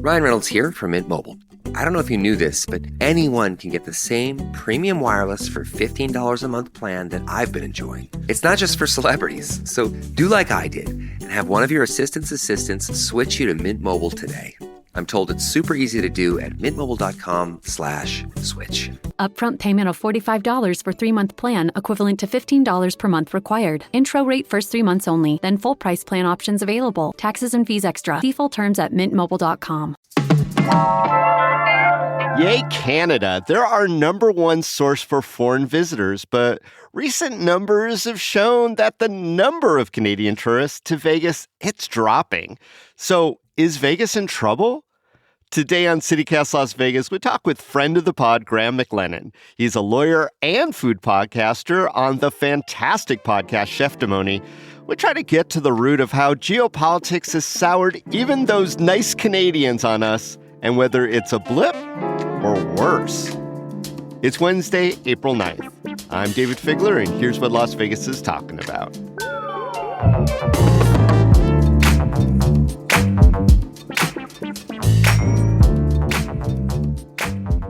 Ryan Reynolds here from Mint Mobile. I don't know if you knew this, but anyone can get the same premium wireless for $15 a month plan that I've been enjoying. It's not just for celebrities. So do like I did and have one of your assistants switch you to Mint Mobile today. I'm told it's super easy to do at mintmobile.com/switch. Upfront payment of $45 for 3-month plan, equivalent to $15 per month required. Intro rate first 3 months only, then full price plan options available. Taxes and fees extra. See full terms at mintmobile.com. Yay, Canada. They're our number one source for foreign visitors, but recent numbers have shown that the number of Canadian tourists to Vegas, it's dropping. So is Vegas in trouble? Today on CityCast Las Vegas, we talk with friend of the pod, Graham McLennan. He's a lawyer and food podcaster on the fantastic podcast Chefdemony. We try to get to the root of how geopolitics has soured even those nice Canadians on us, and whether it's a blip or worse. It's Wednesday, April 9th. I'm David Figler, and here's what Las Vegas is talking about.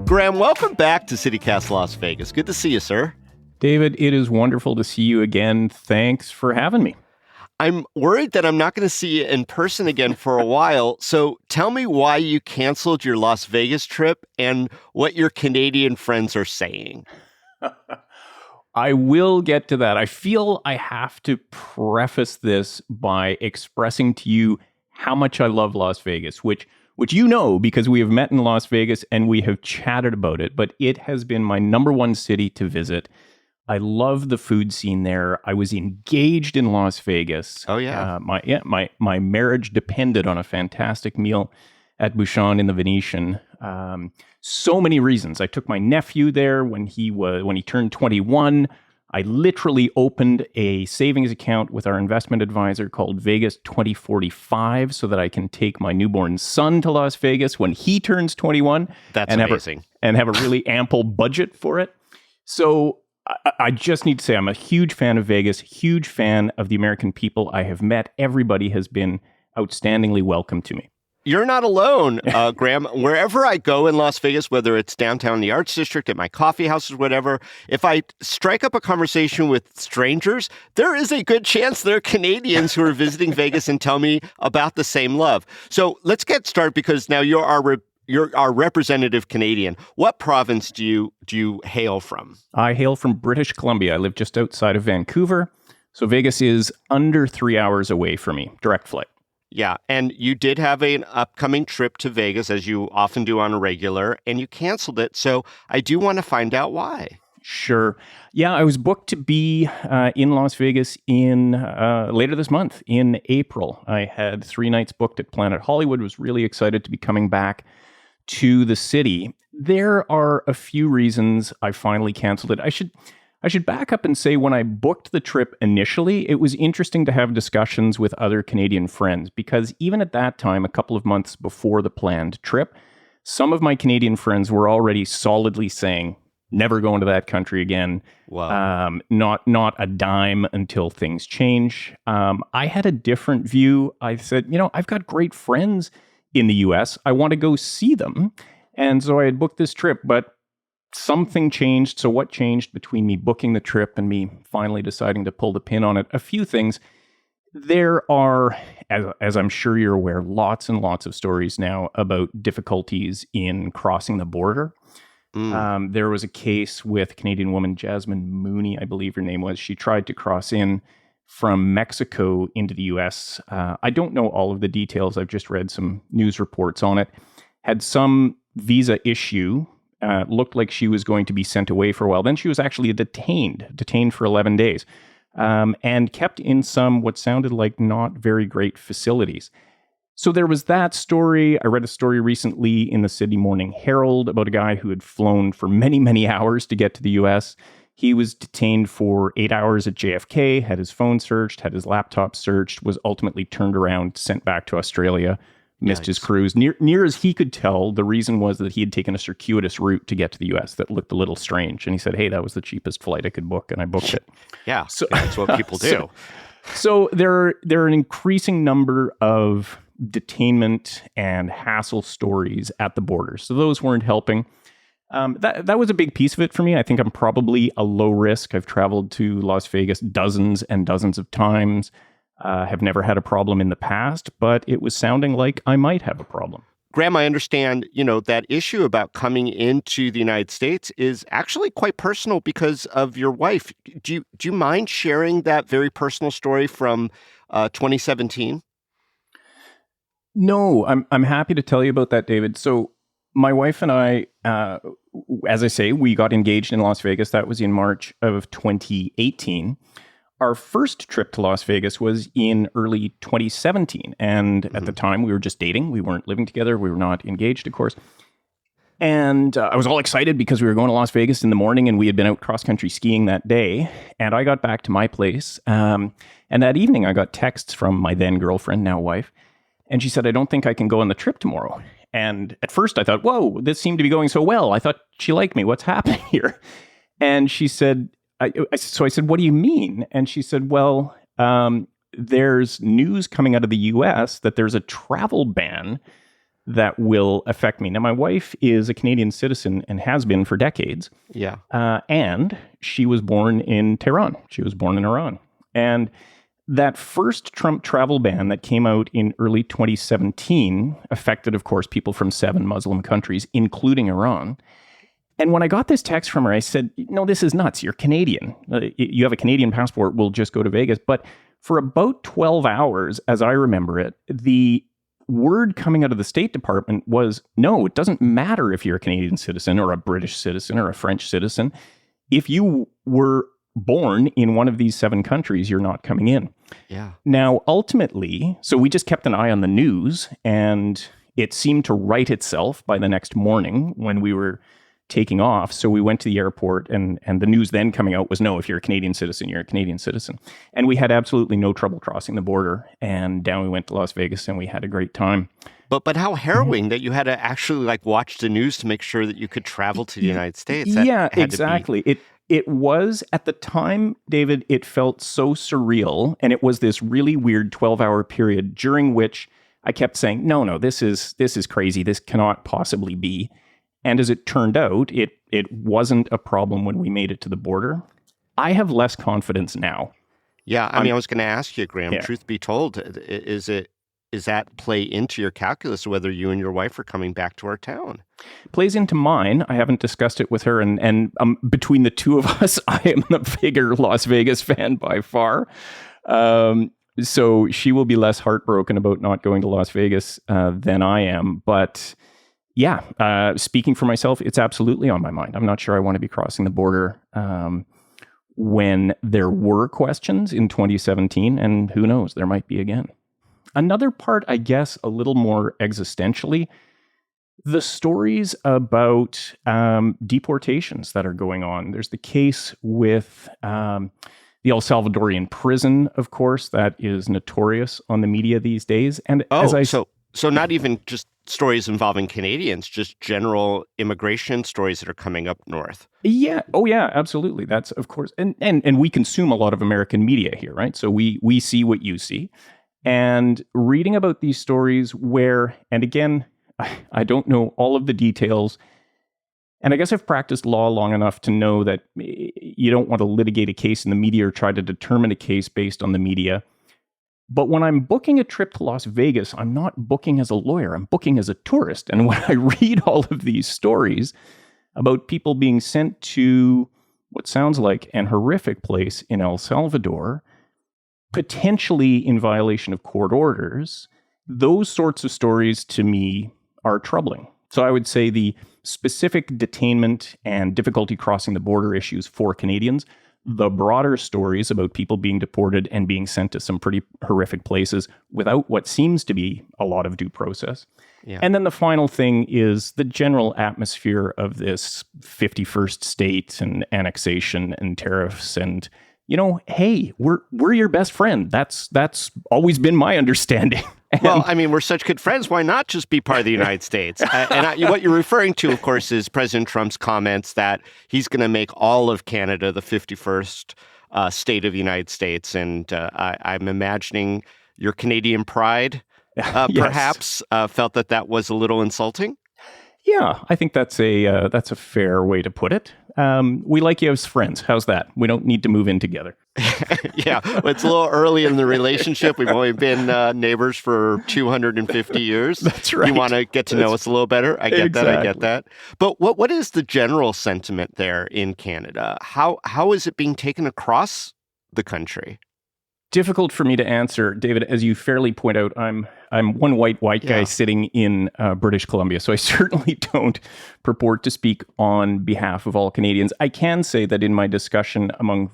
Graham, welcome back to CityCast Las Vegas. Good to see you, sir. David, it is wonderful to see you again. Thanks for having me. I'm worried that I'm not going to see you in person again for a while. So tell me why you canceled your Las Vegas trip and what your Canadian friends are saying. I will get to that. I feel I have to preface this by expressing to you how much I love Las Vegas, which you know because we have met in Las Vegas and we have chatted about it, but it has been my number one city to visit. I love the food scene there. I was engaged in Las Vegas. Oh, yeah. My marriage depended on a fantastic meal at Bouchon in the Venetian. So many reasons. I took my nephew there when he turned 21. I literally opened a savings account with our investment advisor called Vegas 2045 so that I can take my newborn son to Las Vegas when he turns 21. That's amazing. And have a really ample budget for it. So I just need to say I'm a huge fan of Vegas, huge fan of the American people I have met. Everybody has been outstandingly welcome to me. You're not alone, Graham. Wherever I go in Las Vegas, whether it's downtown the Arts District, at my coffee houses, whatever, if I strike up a conversation with strangers, there is a good chance they're Canadians who are visiting Vegas and tell me about the same love. So let's get started because now you're our representative Canadian. What province do you hail from? I hail from British Columbia. I live just outside of Vancouver. So Vegas is under 3 hours away from me, direct flight. Yeah, and you did have an upcoming trip to Vegas, as you often do on a regular, and you canceled it. So I do want to find out why. Sure. Yeah, I was booked to be in Las Vegas in later this month, in April. I had 3 nights booked at Planet Hollywood, was really excited to be coming back to the city. There are a few reasons I finally canceled it. I should back up and say when I booked the trip initially, it was interesting to have discussions with other Canadian friends because even at that time, a couple of months before the planned trip, some of my Canadian friends were already solidly saying, never going to that country again. Wow. Not a dime until things change. I had a different view. I said, I've got great friends in the US. I want to go see them. And so I had booked this trip, but something changed. So what changed between me booking the trip and me finally deciding to pull the pin on it? A few things. There are, as I'm sure you're aware, lots and lots of stories now about difficulties in crossing the border. There was a case with a Canadian woman, Jasmine Mooney, I believe her name was. She tried to cross in from Mexico into the U.S. I don't know all of the details. I've just read some news reports on it. Had some visa issue. Looked like she was going to be sent away for a while. Then she was actually detained for 11 days, and kept in some what sounded like not very great facilities. So there was that story. I read a story recently in the Sydney Morning Herald about a guy who had flown for many, many hours to get to the U.S. He was detained for 8 hours at JFK, had his phone searched, had his laptop searched, was ultimately turned around, sent back to Australia. Missed his cruise. Near as he could tell, the reason was that he had taken a circuitous route to get to the U.S. that looked a little strange. And he said, hey, that was the cheapest flight I could book, and I booked it. Yeah, so that's what people do. So there are an increasing number of detainment and hassle stories at the border. So those weren't helping. That was a big piece of it for me. I think I'm probably a low risk. I've traveled to Las Vegas dozens and dozens of times. Have never had a problem in the past, but it was sounding like I might have a problem. Graham, I understand, that issue about coming into the United States is actually quite personal because of your wife. Do you mind sharing that very personal story from 2017? No, I'm happy to tell you about that, David. So my wife and I, as I say, we got engaged in Las Vegas. That was in March of 2018. Our first trip to Las Vegas was in early 2017. And at the time, we were just dating. We weren't living together. We were not engaged, of course. And I was all excited because we were going to Las Vegas in the morning and we had been out cross-country skiing that day. And I got back to my place. And that evening, I got texts from my then girlfriend, now wife. And she said, I don't think I can go on the trip tomorrow. And at first, I thought, whoa, this seemed to be going so well. I thought she liked me. What's happening here? And she said, so I said, what do you mean? And she said, well, there's news coming out of the US that there's a travel ban that will affect me. Now, my wife is a Canadian citizen and has been for decades. Yeah. And she was born in Tehran. She was born in Iran. And that first Trump travel ban that came out in early 2017 affected, of course, people from 7 Muslim countries, including Iran. And when I got this text from her, I said, no, this is nuts. You're Canadian. You have a Canadian passport. We'll just go to Vegas. But for about 12 hours, as I remember it, the word coming out of the State Department was, no, it doesn't matter if you're a Canadian citizen or a British citizen or a French citizen. If you were born in one of these 7 countries, you're not coming in. Yeah. Now, ultimately, so we just kept an eye on the news, and it seemed to right itself by the next morning when we were taking off. So we went to the airport and the news then coming out was, no, if you're a Canadian citizen, you're a Canadian citizen. And we had absolutely no trouble crossing the border. And down we went to Las Vegas and we had a great time. But how harrowing that you had to actually watch the news to make sure that you could travel to the United States. Yeah, exactly. It was at the time, David, it felt so surreal. And it was this really weird 12-hour period during which I kept saying, no, this is crazy. This cannot possibly be. And as it turned out, it wasn't a problem when we made it to the border. I have less confidence now. Yeah, I was going to ask you, Graham, truth be told, is that play into your calculus whether you and your wife are coming back to our town? Plays into mine. I haven't discussed it with her. And between the two of us, I am the bigger Las Vegas fan by far. So she will be less heartbroken about not going to Las Vegas than I am. But yeah, speaking for myself, it's absolutely on my mind. I'm not sure I want to be crossing the border when there were questions in 2017, and who knows, there might be again. Another part, I guess, a little more existentially, the stories about deportations that are going on. There's the case with the El Salvadorian prison, of course, that is notorious on the media these days. And So not even just stories involving Canadians, just general immigration stories that are coming up north. Yeah. Oh, yeah, absolutely. That's, of course. And we consume a lot of American media here, right? So we see what you see. And reading about these stories where, and again, I don't know all of the details. And I guess I've practiced law long enough to know that you don't want to litigate a case in the media or try to determine a case based on the media. But when I'm booking a trip to Las Vegas, I'm not booking as a lawyer. I'm booking as a tourist. And when I read all of these stories about people being sent to what sounds like an horrific place in El Salvador, potentially in violation of court orders, those sorts of stories to me are troubling. So I would say the specific detainment and difficulty crossing the border issues for Canadians, the broader stories about people being deported and being sent to some pretty horrific places without what seems to be a lot of due process. Yeah. And then the final thing is the general atmosphere of this 51st state and annexation and tariffs and, hey, we're your best friend. That's always been my understanding. Well, we're such good friends. Why not just be part of the United States? What you're referring to, of course, is President Trump's comments that he's going to make all of Canada the 51st state of the United States. And I'm imagining your Canadian pride Yes. perhaps felt that was a little insulting? Yeah, I think that's a fair way to put it. We like you as friends. How's that? We don't need to move in together. Yeah, well, it's a little early in the relationship. We've only been neighbors for 250 years. That's right. You want to get to know us a little better. I get that. But what is the general sentiment there in Canada? How is it being taken across the country? Difficult for me to answer, David. As you fairly point out, I'm one white guy sitting in British Columbia, so I certainly don't purport to speak on behalf of all Canadians. I can say that in my discussion among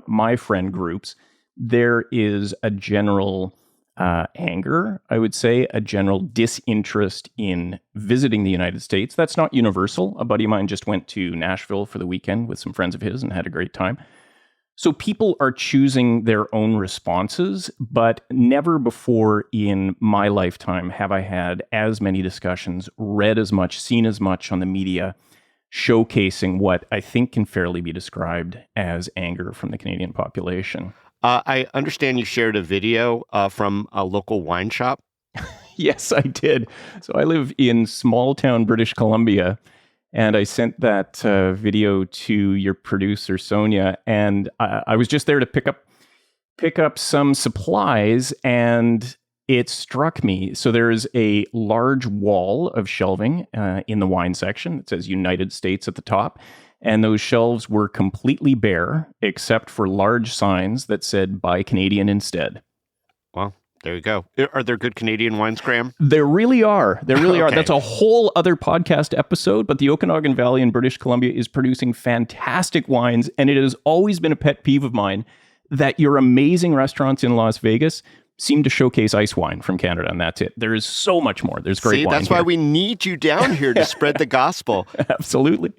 my friend groups, there is a general anger, I would say, a general disinterest in visiting the United States. That's not universal. A buddy of mine just went to Nashville for the weekend with some friends of his and had a great time. So people are choosing their own responses, but never before in my lifetime have I had as many discussions, read as much, seen as much on the media, showcasing what I think can fairly be described as anger from the Canadian population. I understand you shared a video from a local wine shop. Yes, I did. So I live in small town British Columbia, and I sent that video to your producer, Sonia, and I was just there to pick up some supplies, and it struck me. So there's a large wall of shelving in the wine section that says United States at the top, and those shelves were completely bare except for large signs that said "Buy Canadian" instead. Well, there you go. Are there good Canadian wines, Graham? There really are. There really are. Okay. That's a whole other podcast episode, but the Okanagan Valley in British Columbia is producing fantastic wines, and it has always been a pet peeve of mine that your amazing restaurants in Las Vegas seem to showcase ice wine from Canada, and that's it. There is so much more. There's great wine. That's why we need you down here to spread the gospel. Absolutely.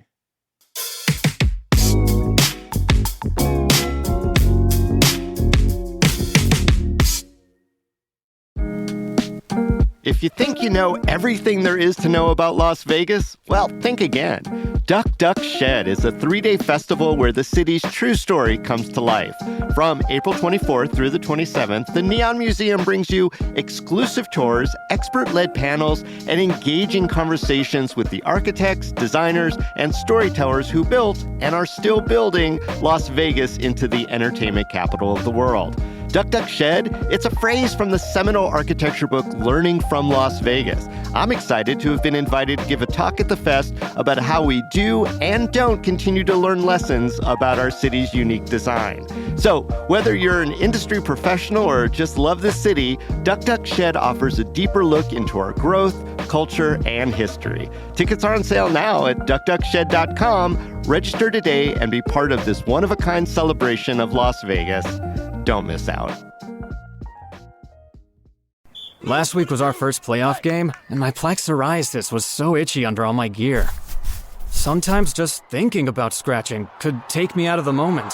If you think you know everything there is to know about Las Vegas, well, think again. Duck Duck Shed is a 3-day festival where the city's true story comes to life. From April 24th through the 27th, the Neon Museum brings you exclusive tours, expert-led panels, and engaging conversations with the architects, designers, and storytellers who built and are still building Las Vegas into the entertainment capital of the world. Duck Duck Shed, it's a phrase from the seminal architecture book Learning from Las Vegas. I'm excited to have been invited to give a talk at the fest about how we do and don't continue to learn lessons about our city's unique design. So, whether you're an industry professional or just love the city, Duck Duck Shed offers a deeper look into our growth, culture, and history. Tickets are on sale now at duckduckshed.com. Register today and be part of this one-of-a-kind celebration of Las Vegas. Don't miss out. Last week was our first playoff game, and my plaque psoriasis was so itchy under all my gear. Sometimes just thinking about scratching could take me out of the moment.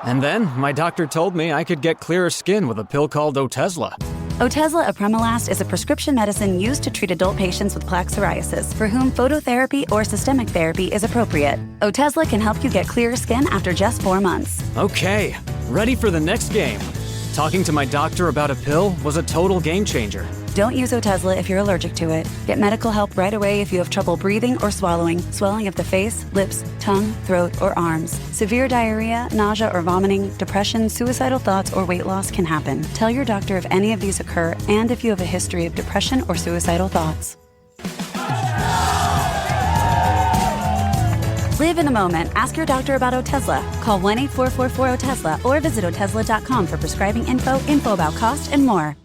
And then my doctor told me I could get clearer skin with a pill called Otezla. Otezla apremilast is a prescription medicine used to treat adult patients with plaque psoriasis for whom phototherapy or systemic therapy is appropriate. Otezla can help you get clearer skin after just 4 months. Okay, ready for the next game. Talking to my doctor about a pill was a total game changer. Don't use Otezla if you're allergic to it. Get medical help right away if you have trouble breathing or swallowing, swelling of the face, lips, tongue, throat, or arms. Severe diarrhea, nausea or vomiting, depression, suicidal thoughts, or weight loss can happen. Tell your doctor if any of these occur and if you have a history of depression or suicidal thoughts. Live in the moment. Ask your doctor about Otezla. Call 1-844-4-OTEZLA or visit Otezla.com for prescribing info about cost, and more.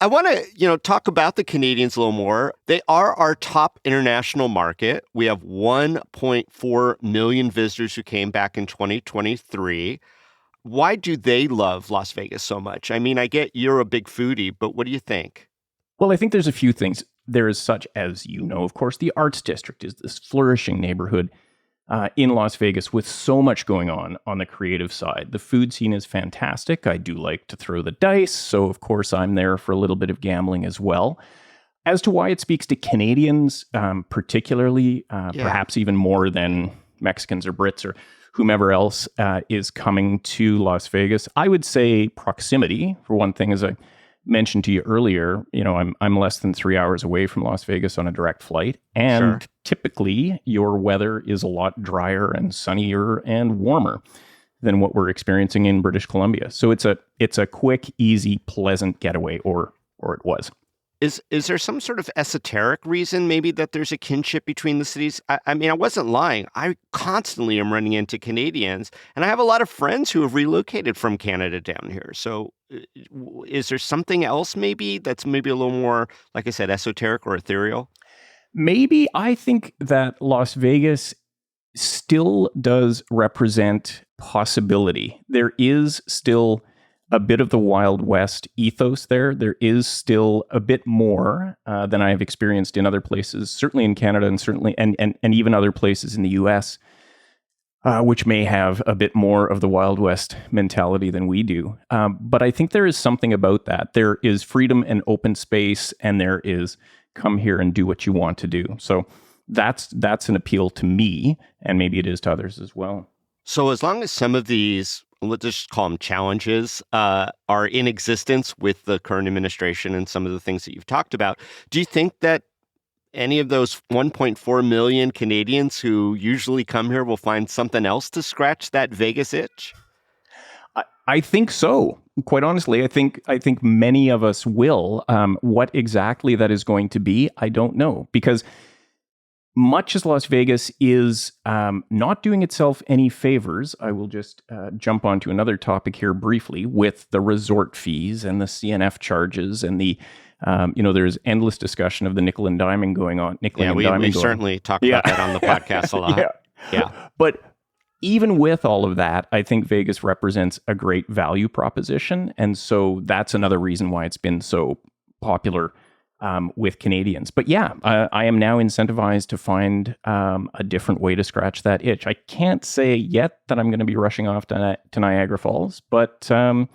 I want to, talk about the Canadians a little more. They are our top international market. We have 1.4 million visitors who came back in 2023. Why do they love Las Vegas so much? I mean, I get you're a big foodie, but what do you think? Well, I think there's a few things. There is such, as you know, of course, the Arts District is this flourishing neighborhood in Las Vegas with so much going on the creative side. The food scene is fantastic. I do like to throw the dice, so of course I'm there for a little bit of gambling as well. As to why it speaks to Canadians particularly, perhaps even more than Mexicans or Brits or whomever else is coming to Las Vegas, I would say proximity, for one thing. As I mentioned to you earlier, I'm less than 3 hours away from Las Vegas on a direct flight, and typically your weather is a lot drier and sunnier and warmer than what we're experiencing in British Columbia. So it's a quick, easy, pleasant getaway, or it was. Is there some sort of esoteric reason maybe that there's a kinship between the cities? I mean, I wasn't lying. I constantly am running into Canadians, and I have a lot of friends who have relocated from Canada down here. So is there something else maybe that's maybe a little more, like I said, esoteric or ethereal? Maybe. I think that Las Vegas still does represent possibility. There is still a bit of the Wild West ethos there. There is still a bit more than I have experienced in other places, certainly in Canada and certainly and even other places in the US, which may have a bit more of the Wild West mentality than we do. But I think there is something about that. There is freedom and open space, and there is come here and do what you want to do. So that's an appeal to me, and maybe it is to others as well. So as long as some of these, let's just call them challenges, are in existence with the current administration and some of the things that you've talked about, do you think that any of those 1.4 million Canadians who usually come here will find something else to scratch that Vegas itch? I think so. Quite honestly, I think many of us will. What exactly that is going to be, I don't know, because much as Las Vegas is not doing itself any favors, I will just jump onto another topic here briefly with the resort fees and the CNF charges and the, there's endless discussion of the nickel and diming going on. We certainly talked about that on the podcast a lot. Yeah. But even with all of that, I think Vegas represents a great value proposition. And so that's another reason why it's been so popular with Canadians. But yeah, I am now incentivized to find a different way to scratch that itch. I can't say yet that I'm going to be rushing off to Niagara Falls, but I'm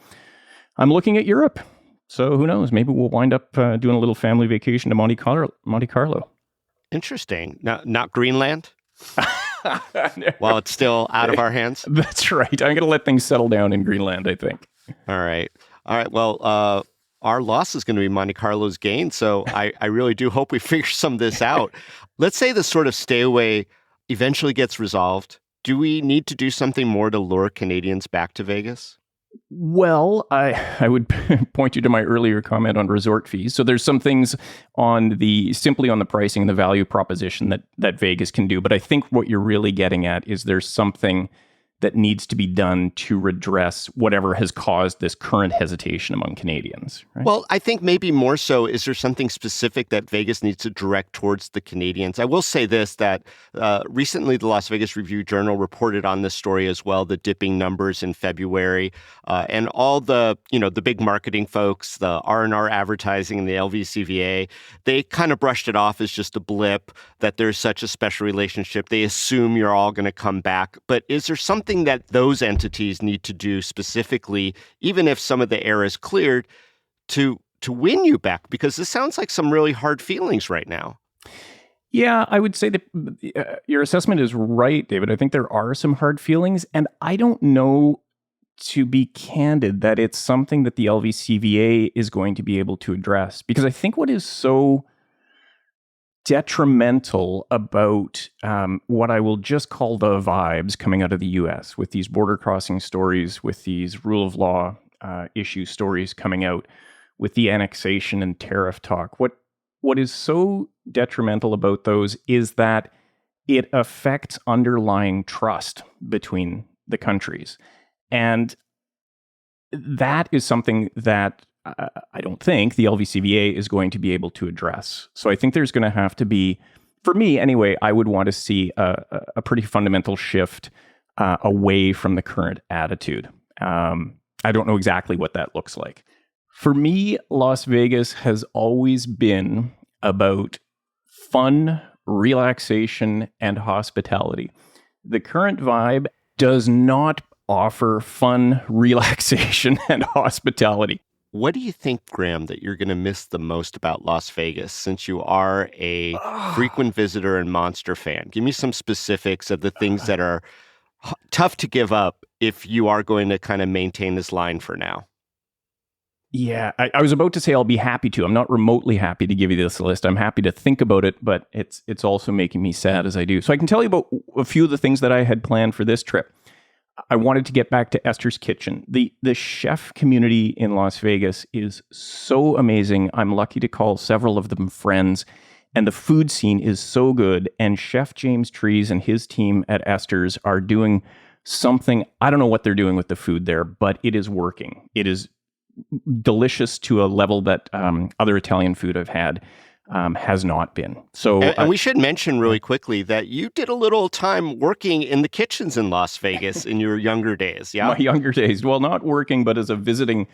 looking at Europe. So who knows? Maybe we'll wind up doing a little family vacation to Monte Carlo. Interesting. Not Greenland? While it's still out of our hands? That's right. I'm going to let things settle down in Greenland, I think. All right. Well, our loss is going to be Monte Carlo's gain. So I really do hope we figure some of this out. Let's say the sort of stay away eventually gets resolved. Do we need to do something more to lure Canadians back to Vegas? Well, I would point you to my earlier comment on resort fees. So there's some things simply on the pricing and the value proposition that Vegas can do. But I think what you're really getting at is there's something that needs to be done to redress whatever has caused this current hesitation among Canadians. Right? Well, I think maybe more so, is there something specific that Vegas needs to direct towards the Canadians? I will say this, that recently the Las Vegas Review-Journal reported on this story as well, the dipping numbers in February, and all the big marketing folks, the R&R Advertising and the LVCVA, they kind of brushed it off as just a blip, that there's such a special relationship. They assume you're all going to come back. But is there something that those entities need to do specifically, even if some of the air is cleared, to win you back? Because this sounds like some really hard feelings right now. Yeah, I would say that your assessment is right, David. I think there are some hard feelings, and I don't know, to be candid, that it's something that the LVCVA is going to be able to address. Because I think what is so detrimental about what I will just call the vibes coming out of the U.S. with these border crossing stories, with these rule of law issue stories coming out, with the annexation and tariff talk. What is so detrimental about those is that it affects underlying trust between the countries. And that is something that I don't think the LVCVA is going to be able to address. So I think there's going to have to be, for me anyway, I would want to see a pretty fundamental shift away from the current attitude. I don't know exactly what that looks like. For me, Las Vegas has always been about fun, relaxation, and hospitality. The current vibe does not offer fun, relaxation, and hospitality. What do you think, Graham, that you're going to miss the most about Las Vegas, since you are a frequent visitor and Monster fan? Give me some specifics of the things that are tough to give up if you are going to kind of maintain this line for now. Yeah, I was about to say I'll be happy to. I'm not remotely happy to give you this list. I'm happy to think about it, but it's also making me sad as I do. So I can tell you about a few of the things that I had planned for this trip. I wanted to get back to Esther's Kitchen. The chef community in Las Vegas is so amazing. I'm lucky to call several of them friends, and the food scene is so good. And Chef James Trees and his team at Esther's are doing something. I don't know what they're doing with the food there, but it is working. It is delicious to a level that other Italian food I've had has not been. So, and we should mention really quickly that you did a little time working in the kitchens in Las Vegas in your younger days. Yeah, my younger days. Well, not working, but as a visiting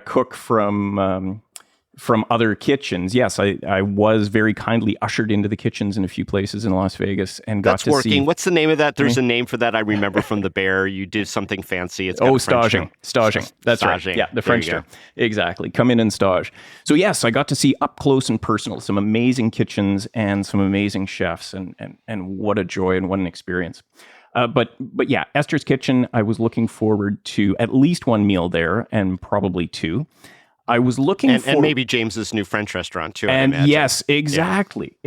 cook from other kitchens. Yes, I was very kindly ushered into the kitchens in a few places in Las Vegas and got to see. What's the name of that? There's a name for that I remember from The Bear. You did something fancy. It's staging. That's staging. Right. Yeah, the French term. Exactly. Come in and stage. So yes, I got to see up close and personal some amazing kitchens and some amazing chefs, and what a joy and what an experience. But yeah, Esther's Kitchen, I was looking forward to at least one meal there and probably two. I was looking for... And maybe James's new French restaurant, too, And yes, exactly.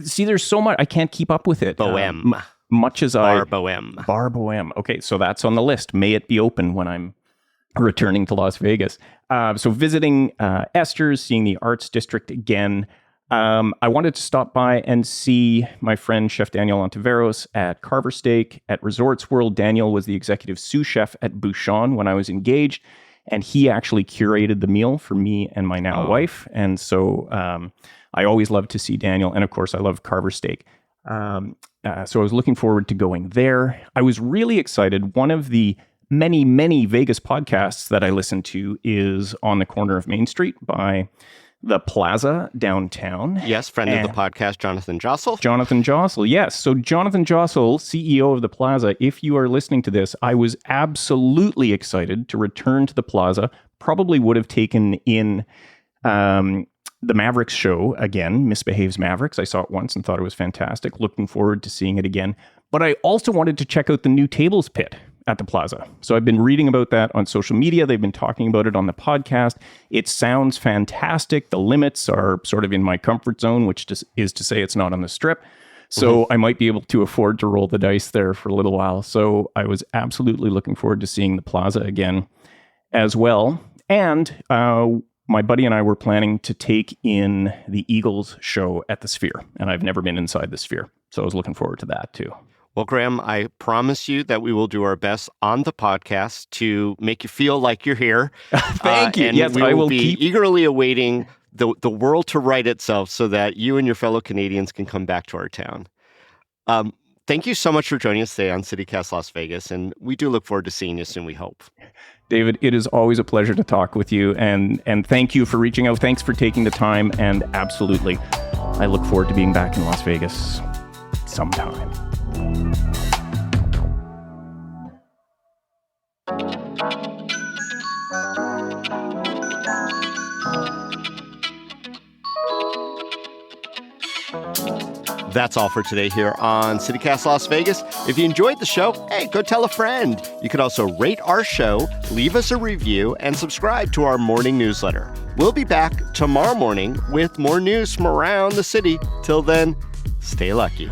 See, there's so much. I can't keep up with it. Bohème. Much as Bar Bohème. Bar Bohème. Okay, so that's on the list. May it be open when I'm returning to Las Vegas. So visiting Esther's, seeing the Arts District again. I wanted to stop by and see my friend Chef Daniel Ontiveros at Carver Steak at Resorts World. Daniel was the executive sous chef at Bouchon when I was engaged. And he actually curated the meal for me and my now wife. And so I always love to see Daniel. And of course, I love Carver Steak. So I was looking forward to going there. I was really excited. One of the many, many Vegas podcasts that I listen to is On the Corner of Main Street by The Plaza downtown. Yes, friend of the podcast, Jonathan Jossel. Jonathan Jossel, yes. So Jonathan Jossel, CEO of The Plaza, if you are listening to this, I was absolutely excited to return to The Plaza. Probably would have taken in the Mavericks show again, Misbehaves Mavericks. I saw it once and thought it was fantastic. Looking forward to seeing it again. But I also wanted to check out the new Tables Pit at The Plaza. So I've been reading about that on social media. They've been talking about it on the podcast. It sounds fantastic. The limits are sort of in my comfort zone, which is to say it's not on the Strip. So I might be able to afford to roll the dice there for a little while. So I was absolutely looking forward to seeing The Plaza again as well. And my buddy and I were planning to take in the Eagles show at the Sphere. And I've never been inside the Sphere. So I was looking forward to that too. Well, Graham, I promise you that we will do our best on the podcast to make you feel like you're here. Thank you. And yes, we I will be keep eagerly awaiting the world to right itself so that you and your fellow Canadians can come back to our town. Thank you so much for joining us today on CityCast Las Vegas, and we do look forward to seeing you soon, we hope. David, it is always a pleasure to talk with you, and thank you for reaching out. Thanks for taking the time, and absolutely, I look forward to being back in Las Vegas sometime. That's all for today here on CityCast Las Vegas. If you enjoyed the show, hey, go tell a friend. You could also rate our show, leave us a review, and subscribe to our morning newsletter. We'll be back tomorrow morning with more news from around the city. Till then, stay lucky.